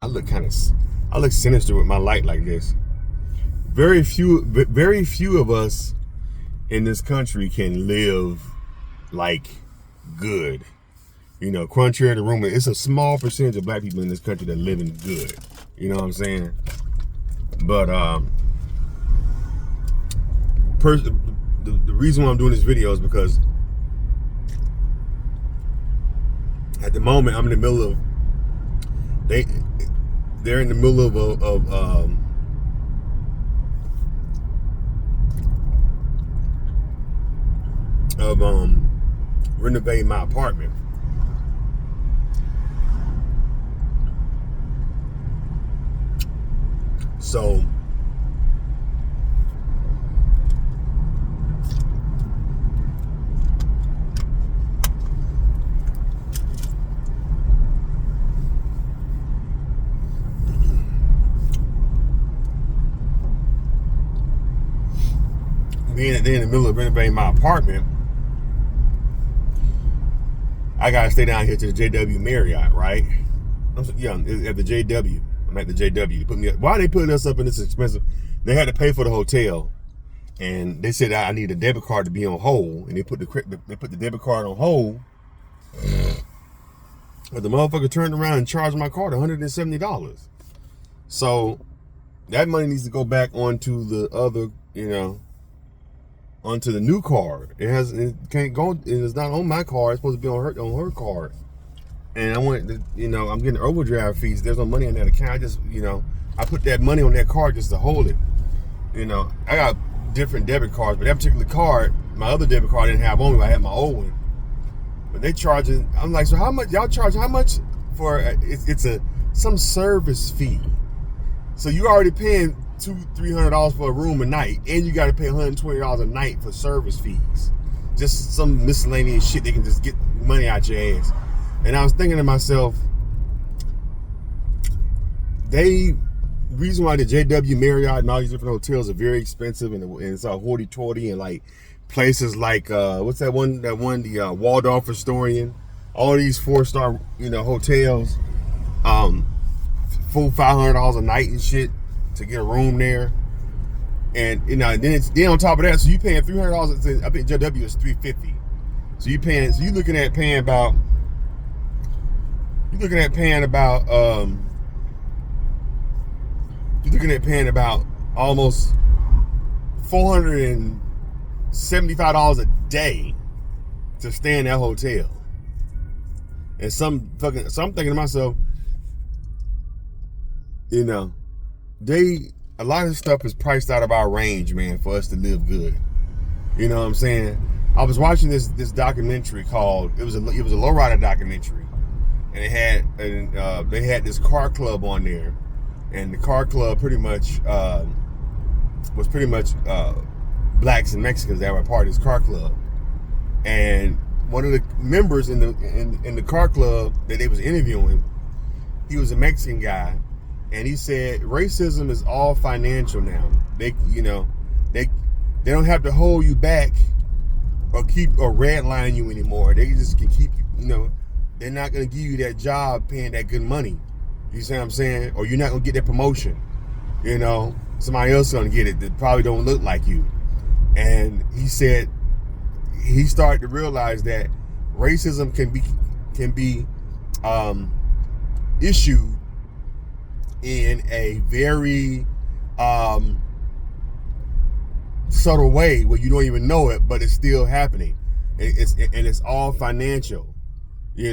I look sinister with my light like this. Very few of us in this country can live like good. You know, contrary to rumor, it's a small percentage of black people in this country that live in good. You know what I'm saying? But the reason why I'm doing this video is because at the moment I'm in the middle of they're in the middle of renovating my apartment. So being in the middle of renovating my apartment, I gotta stay down here to the JW Marriott, right? At the JW. I'm at the JW. Why they putting us up in this expensive? They had to pay for the hotel, and they said I need a debit card to be on hold, and they put the debit card on hold. But the motherfucker turned around and charged my card $170. So that money needs to go back onto the other, onto the new card. It can't go. It's not on my card. It's supposed to be on her card. And I want to, I'm getting overdraft fees. There's no money in that account. I just, I put that money on that card just to hold it. I got different debit cards, but that particular card, my other debit card I didn't have on me. I had my old one. But they charging. I'm like, so how much y'all charge? How much for? It's some service fee. So you already paying $200-300 for a room a night, and you got to pay $120 a night for service fees. Just some miscellaneous shit. They can just get money out your ass. And I was thinking to myself, reason why the JW Marriott and all these different hotels are very expensive and it's all hoity-toity, and like places like what's that one the Waldorf Astoria, all these 4-star hotels, full $500 a night and shit to get a room there. And then on top of that, so you paying $300. I think JW is $350. So you're looking at paying about almost $475 a day to stay in that hotel. And so I'm thinking to myself, a lot of stuff is priced out of our range, man, for us to live good. You know what I'm saying? I was watching this documentary called, it was a lowrider documentary. And they had this car club on there, and the car club was pretty much blacks and Mexicans that were part of this car club. And one of the members in the car club that they was interviewing, he was a Mexican guy, and he said racism is all financial now. They don't have to hold you back or redline you anymore. They just can keep you. They're not going to give you that job paying that good money. You see what I'm saying? Or you're not going to get that promotion. Somebody else is going to get it that probably don't look like you. And he said he started to realize that racism can be issued in a very subtle way where you don't even know it, but it's still happening. It's all financial. I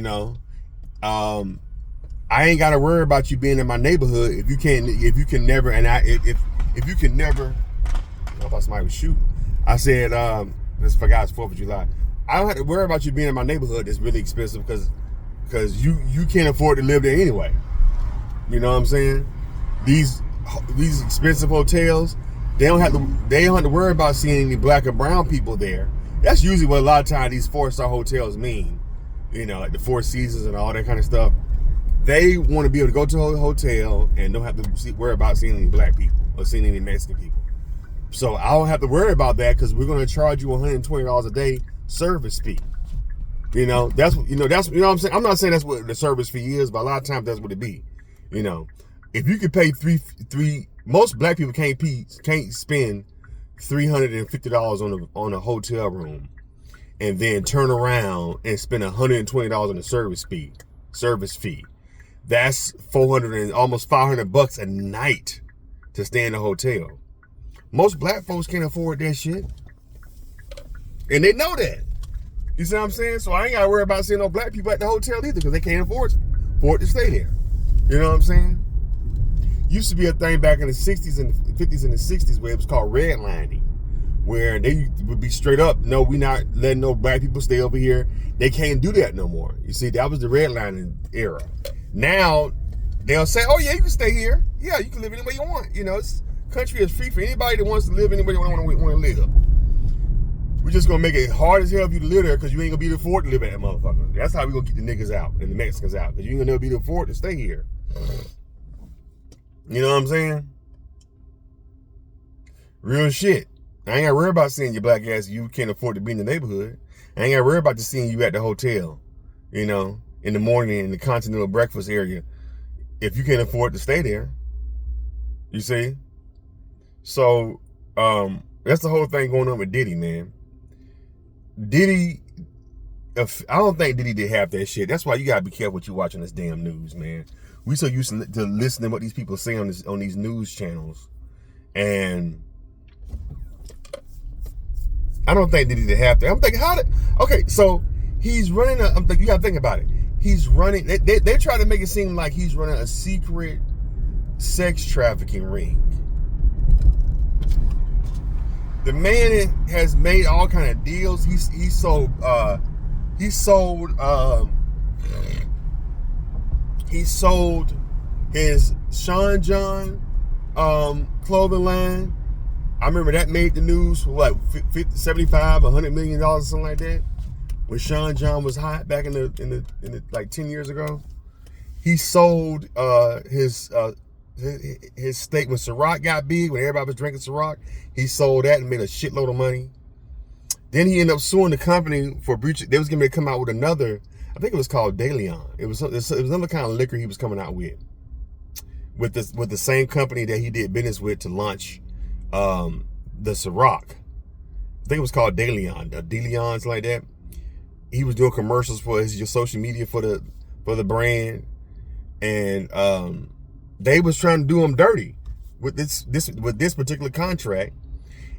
ain't got to worry about you being in my neighborhood if you can never. I thought somebody was shooting. I said, this forgot it's 4th of July. I don't have to worry about you being in my neighborhood. It's really expensive because you can't afford to live there anyway. You know what I'm saying? These expensive hotels, they don't have to worry about seeing any black or brown people there. That's usually what a lot of times these 4-star hotels mean. Like the Four Seasons and all that kind of stuff. They want to be able to go to a hotel and don't have to worry about seeing any black people or seeing any Mexican people. So I don't have to worry about that because we're going to charge you $120 a day service fee. That's what I'm saying. I'm not saying that's what the service fee is, but a lot of times that's what it be. You know, if you could pay most black people can't spend $350 on a hotel room, and then turn around and spend $120 on a service fee. That's 400 and almost $500 a night to stay in a hotel. Most black folks can't afford that shit, and they know that. You see what I'm saying? So I ain't gotta worry about seeing no black people at the hotel either, because they can't afford to stay there. You know what I'm saying? Used to be a thing back in the 60s and the 50s and the 60s where it was called redlining, where they would be straight up, no, we not letting no black people stay over here. They can't do that no more. You see, that was the redlining era. Now they'll say, oh yeah, you can stay here. Yeah, you can live any way you want. You know, this country is free for anybody that wants to live any way they want to live. We're just gonna make it hard as hell for you to live there, because you ain't gonna be able to afford to live at that motherfucker. That's how we gonna keep the niggas out and the Mexicans out, because you ain't gonna never be able to afford to stay here. You know what I'm saying? Real shit. I ain't gotta worry about seeing your black ass. You can't afford to be in the neighborhood. I ain't gotta worry about seeing you at the hotel, you know, in the morning in the continental breakfast area, if you can't afford to stay there. You see? So, that's the whole thing going on with Diddy, man. Diddy, I don't think Diddy did half that shit. That's why you gotta be careful what you watching this damn news, man. We so used to listening to what these people say on these news channels, and I don't think Diddy did half that. I'm thinking, okay, so he's running I'm thinking, you gotta think about it. He's running, they try to make it seem like he's running a secret sex trafficking ring. The man has made all kind of deals. He sold his Sean John clothing line. I remember that made the news for what, 75, $100 million, something like that. When Sean John was hot back in the like 10 years ago. He sold his steak when Ciroc got big, when everybody was drinking Ciroc. He sold that and made a shitload of money. Then he ended up suing the company for breach. They was going to come out with another, I think it was called DeLeon. It was another kind of liquor he was coming out with the same company that he did business with to launch the Ciroc. I think it was called DeLeon, DeLeons like that. He was doing commercials for his social media for the brand, and they was trying to do him dirty with this particular contract,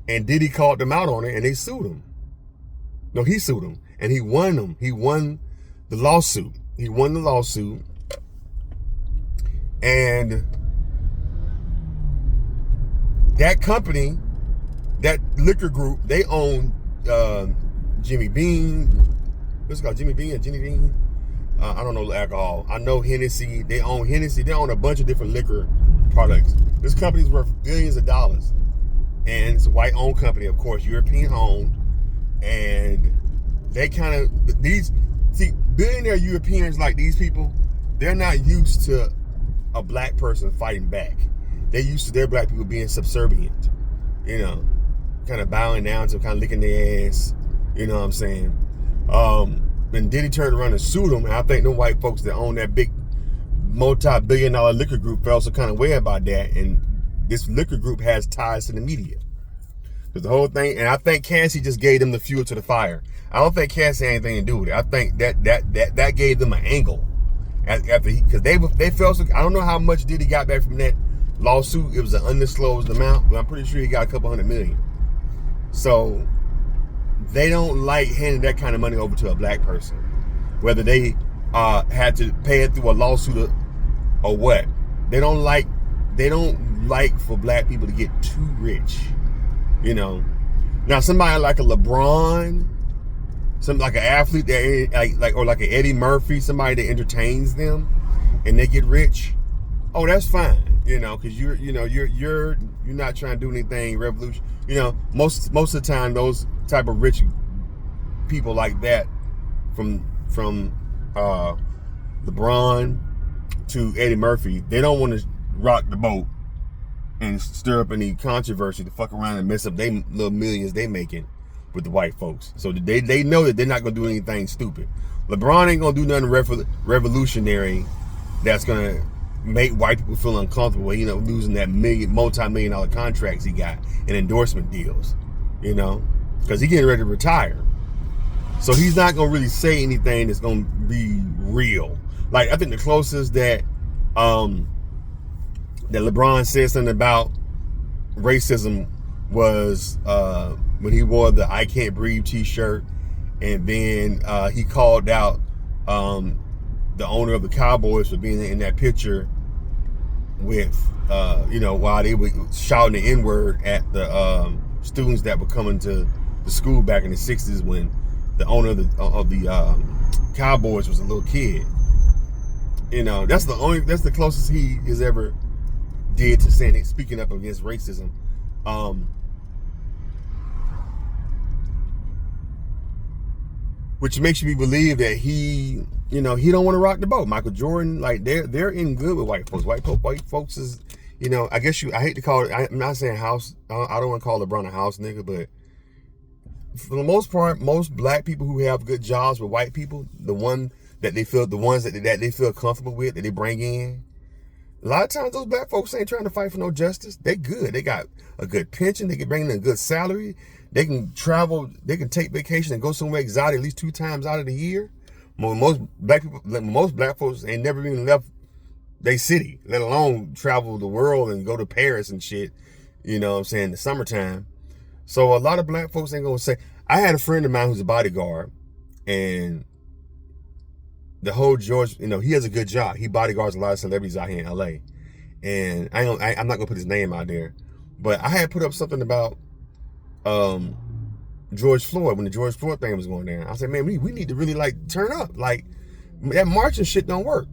and Diddy called them out on it, and they sued him. No, he sued him, and he won them. He won the lawsuit. And that company, that liquor group, they own Jimmy Bean. What's it called? Jimmy Bean or Jimmy Bean? I don't know alcohol. I know Hennessy. They own Hennessy. They own a bunch of different liquor products. This company's worth billions of dollars. And it's a white-owned company, of course, European-owned. And they kind of, billionaire Europeans like these people, they're not used to a black person fighting back. They're used to their black people being subservient, you know, kind of bowing down to them, kind of licking their ass, you know what I'm saying? And Diddy turned around and sued them, and I think the white folks that own that big multi-billion-dollar liquor group felt some kind of way about that, and this liquor group has ties to the media. Because the whole thing, and I think Cassie just gave them the fuel to the fire. I don't think Cassie had anything to do with it. I think that gave them an angle. Because they felt, I don't know how much Diddy got back from that lawsuit. It was an undisclosed amount, but I'm pretty sure he got a couple $100 million. So they don't like handing that kind of money over to a black person, whether they had to pay it through a lawsuit or what. They don't like for black people to get too rich, you know. Now somebody like a LeBron, something like an athlete that or like an Eddie Murphy, somebody that entertains them, and they get rich. Oh, that's fine, you know, because you're not trying to do anything revolution. You know, most of the time those type of rich people like that, from LeBron to Eddie Murphy, they don't want to rock the boat and stir up any controversy to fuck around and mess up they little millions they making with the white folks. So they know that they're not gonna do anything stupid. LeBron ain't gonna do nothing revolutionary that's gonna make white people feel uncomfortable, you know, losing that multi-million-dollar contracts he got and endorsement deals, you know, because he's getting ready to retire. So he's not going to really say anything that's going to be real. Like, I think the closest that LeBron said something about racism was when he wore the I Can't Breathe t-shirt, and then he called out the owner of the Cowboys for being in that picture with, you know, while they were shouting the N-word at the students that were coming to the school back in the 60s when the owner of the Cowboys was a little kid. You know, that's the closest he has ever did to saying it, speaking up against racism. Which makes me believe that he don't want to rock the boat. Michael Jordan, like they're in good with white folks. White folks is, you know, I hate to call it, I'm not saying house, I don't want to call LeBron a house nigga, but for the most part, most black people who have good jobs with white people, the ones that they feel comfortable with, that they bring in, a lot of times those black folks ain't trying to fight for no justice. They good. They got a good pension. They can bring in a good salary. They can travel. They can take vacation and go somewhere exotic at least 2 times out of the year. Most black folks ain't never even left their city, let alone travel the world and go to Paris and shit. You know what I'm saying? In the summertime. So a lot of black folks ain't gonna say. I had a friend of mine who's a bodyguard, and the whole George, you know, he has a good job. He bodyguards a lot of celebrities out here in LA. And I'm not gonna put his name out there, but I had put up something about George Floyd, when the George Floyd thing was going down. I said, man, we need to really like turn up. Like, that marching shit don't work.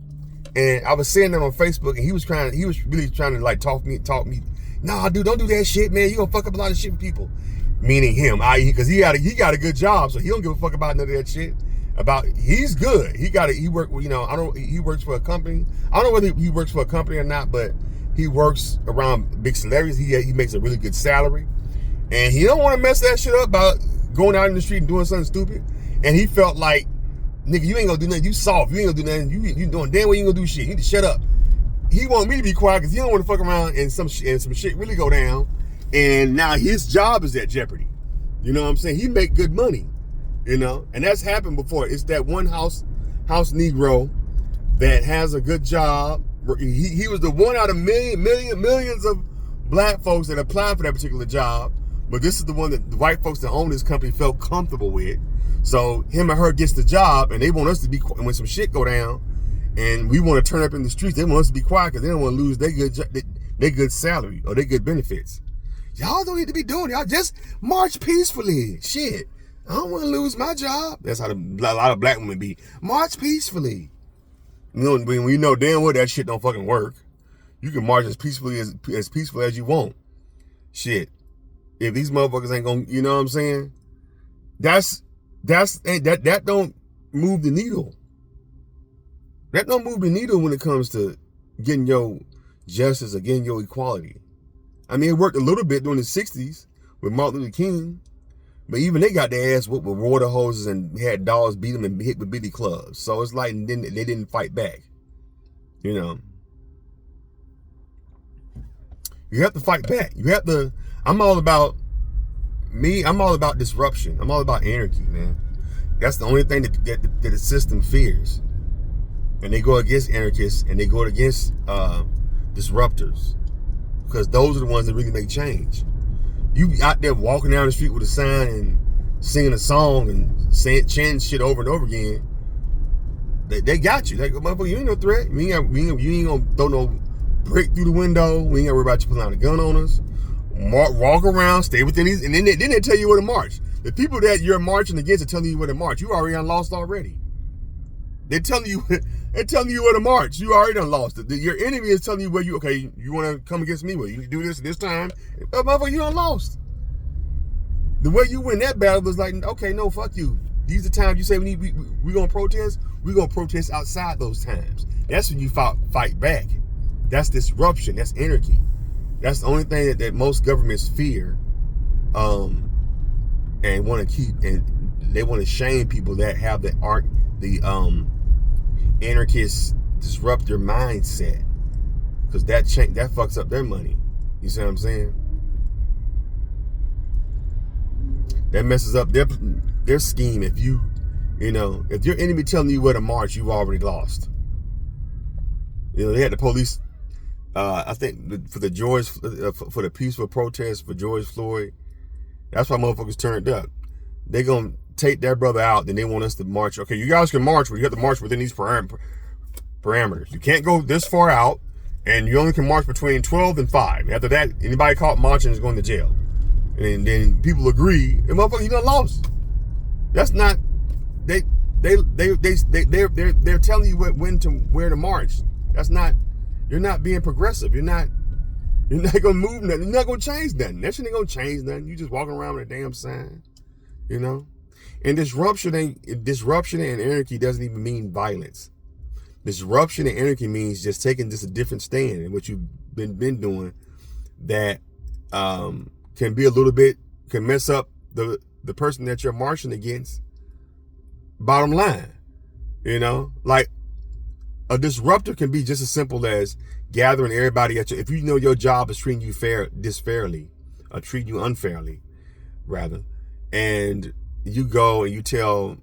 And I was saying that on Facebook, and he was really trying to like talk me. Nah, dude, don't do that shit, man. You gonna fuck up a lot of shit for people. Meaning him, because he got a good job, so he don't give a fuck about none of that shit. He's good. He works for a company. I don't know whether he works for a company or not, but he works around big celebrities. He makes a really good salary, and he don't want to mess that shit up about going out in the street and doing something stupid. And he felt like, nigga, you ain't gonna do nothing. You soft. You ain't gonna do nothing. You doing damn well you ain't gonna do shit. You need to shut up. He want me to be quiet because he don't want to fuck around and some shit really go down, and now his job is at jeopardy. You know what I'm saying? He make good money. You know, and that's happened before. It's that one house Negro that has a good job. He was the one out of millions of black folks that applied for that particular job. But this is the one that the white folks that own this company felt comfortable with. So him and her gets the job, and they want us to be quiet when some shit go down, and we want to turn up in the streets. They want us to be quiet because they don't want to lose their good salary or their good benefits. Y'all don't need to be doing it. Y'all just march peacefully. Shit. I don't want to lose my job. That's how a lot of black women be. March peacefully. You know, when you know damn well that shit don't fucking work. You can march as peacefully as you want. Shit. If these motherfuckers ain't gonna, you know what I'm saying? That don't move the needle. That don't move the needle when it comes to getting your justice or getting your equality. I mean, it worked a little bit during the 60s with Martin Luther King. But even they got their ass whooped with water hoses and had dogs beat them and hit with billy clubs. So it's like they didn't fight back. You know. You have to fight back. I'm all about disruption. I'm all about anarchy, man. That's the only thing that the system fears. And they go against anarchists and they go against disruptors. Because those are the ones that really make change. You out there walking down the street with a sign and singing a song and chanting shit over and over again, they got you. Like, motherfucker, you ain't no threat. You ain't gonna throw no brick through the window. We ain't gonna worry about you pulling out a gun on us. Walk around, stay within these, and then they tell you where to march. The people that you're marching against are telling you where to march. You already done lost already. They're telling you where to march. You already done lost. Your enemy is telling you where you want to come against me. Well, you do this time. Motherfucker, you done lost. The way you win that battle was like, okay, no, fuck you. These are the times you say we gonna protest. We gonna protest outside those times. That's when you fight back. That's disruption. That's anarchy. That's the only thing that most governments fear, and want to keep, and they want to shame people that have the anarchist disruptor mindset. because that fucks up their money. You see what I'm saying? That messes up their scheme. If your enemy telling you where to march, you've already lost. They had the police. I think for the peaceful protest for George Floyd. That's why motherfuckers turned up. They gonna take their brother out, then they want us to march. Okay, you guys can march, but you have to march within these parameters. You can't go this far out, and you only can march between 12 and 5. After that, anybody caught marching is going to jail. And then people agree, and motherfucker, you done lost. That's not. They're telling you where to march. That's not. You're not being progressive. You're not gonna move nothing. You're not gonna change nothing. That shit ain't gonna change nothing. You just walking around with a damn sign. And disruption and anarchy doesn't even mean violence. Disruption and anarchy means just taking just a different stand in what you've been doing that can be can mess up the person that you're marching against. Bottom line, like a disruptor can be just as simple as gathering everybody if you know your job is treating you disfairly, or treating you unfairly, rather, and you go and you tell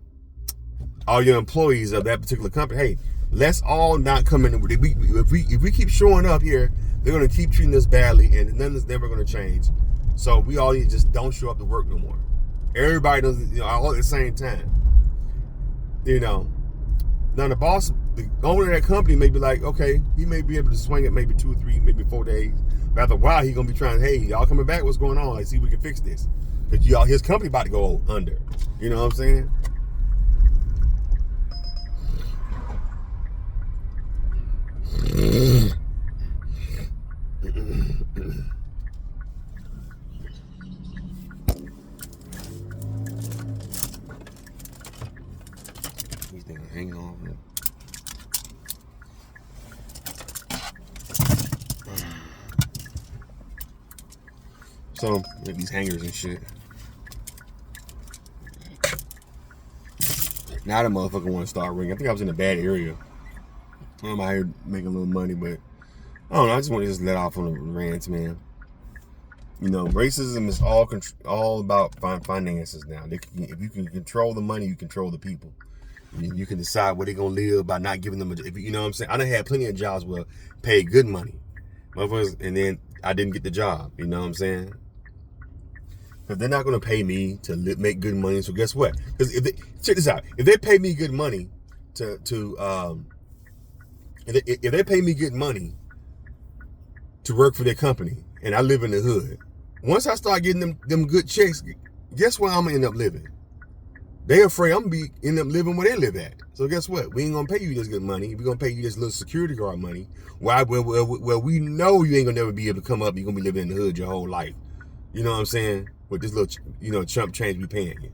all your employees of that particular company, hey, let's all not come in. If we keep showing up here, they're gonna keep treating us badly, and nothing's never gonna change. So we all need to just don't show up to work no more. Everybody does, all at the same time. Now the boss, the owner of that company may be like, okay, he may be able to swing it maybe 2 or 3, maybe 4 days. But after a while, he's gonna be trying, hey, y'all coming back? What's going on? Let's see if we can fix this. Because his company about to go under. You know what I'm saying? These things hanging on. So, these hangers and shit. Now the motherfucker want to start ringing. I think I was in a bad area. I'm out here making a little money, but I don't know. I just want to just let off on the rants, man. Racism is all about finances now. If you can control the money, you control the people. You can decide where they're going to live by not giving them you know what I'm saying? I done had plenty of jobs where paid good money. Motherfuckers, and then I didn't get the job. You know what I'm saying? Because they're not going to pay me to make good money. So guess what? Because check this out. If they pay me good money if they pay me good money to work for their company, and I live in the hood, once I start getting them good checks, guess where I'm gonna end up living? They afraid I'm gonna end up living where they live at. So guess what? We ain't gonna pay you this good money. We're gonna pay you this little security guard money. Where we know you ain't gonna never be able to come up. You're gonna be living in the hood your whole life. You know what I'm saying? With this little, chump change we paying you.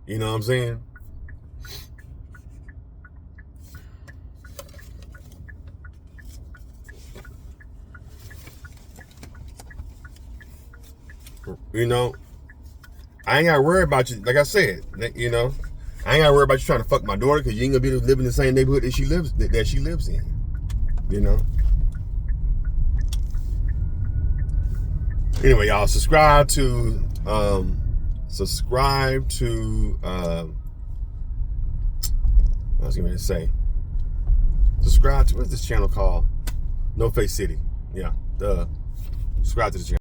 You know what I'm saying? I ain't gotta worry about you. Like I said, I ain't gotta worry about you trying to fuck my daughter, because you ain't gonna be able to live in the same neighborhood that she lives in. Anyway, y'all, subscribe to I was gonna say, subscribe to, what's this channel called? No Face City. Yeah, subscribe to the channel.